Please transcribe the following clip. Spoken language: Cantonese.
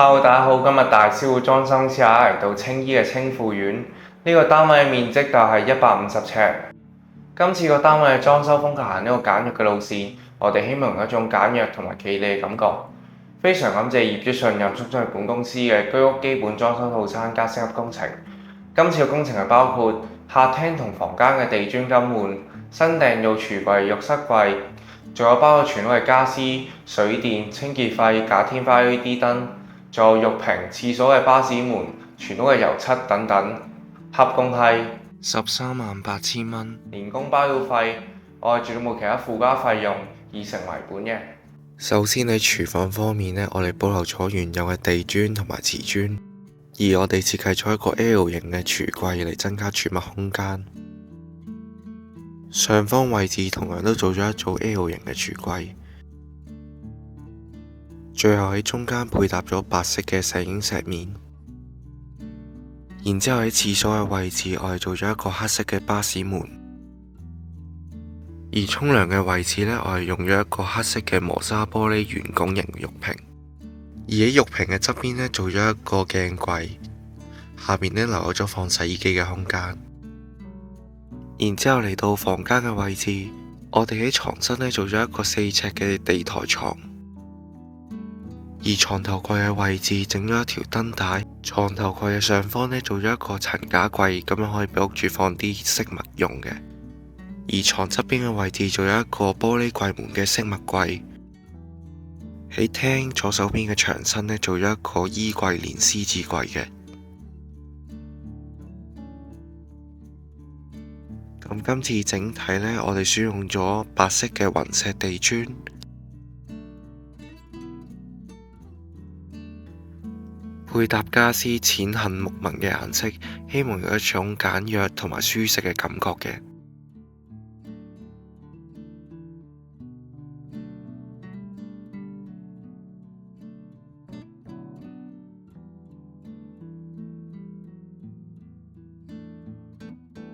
Hello，大家好，今日大師傅裝修之下嚟到青衣嘅青富苑，呢個單位面積大係150尺。今次個單位嘅裝修風格行呢個簡約嘅路線，我哋希望用一種簡約同埋企理嘅感覺。非常感謝業主信任，促進本公司嘅居屋基本裝修套餐加升級工程。今次嘅工程係包括客廳同房間嘅地磚更換，新訂做廚櫃、浴室櫃，仲有包括全屋嘅家私、水電、清潔費、假天花 LED 燈。仲有浴屏、廁所嘅巴士門、全屋嘅油漆等等，合共係138000蚊，連工包料費，我哋絕對冇其他附加費用，以成為本嘅。首先喺廚房方面呢，我哋保留咗原有嘅地磚同埋瓷磚，而我哋設計咗一個 L 型嘅櫥櫃嚟增加儲物空間。上方位置同樣都做咗一組 L 型嘅櫥櫃。最後喺中間配搭咗白色嘅石英石面，然之後喺廁所嘅位置，我哋做咗一個黑色嘅巴士門，而沖涼嘅位置呢，我哋用咗一個黑色嘅磨砂玻璃圓拱形浴屏，而喺浴屏嘅側邊呢，做咗一個鏡櫃，下面呢，留咗放洗衣機嘅空間。然之後嚟到房間嘅位置，我哋喺床身呢，做咗一個4尺嘅地台床。而床頭櫃嘅位置整咗一條燈帶，床頭櫃嘅上方呢，做咗一個層架櫃，咁樣可以俾屋主放啲飾物用嘅。而床側邊嘅位置做咗一個玻璃櫃門嘅飾物櫃。喺廳左手邊嘅牆身呢，做咗一個衣櫃連獅子櫃嘅。咁今次整體呢，我哋選用咗白色嘅雲石地磚。配搭家私淺杏木紋嘅顏色，希望有一種簡約同埋舒適嘅感覺嘅。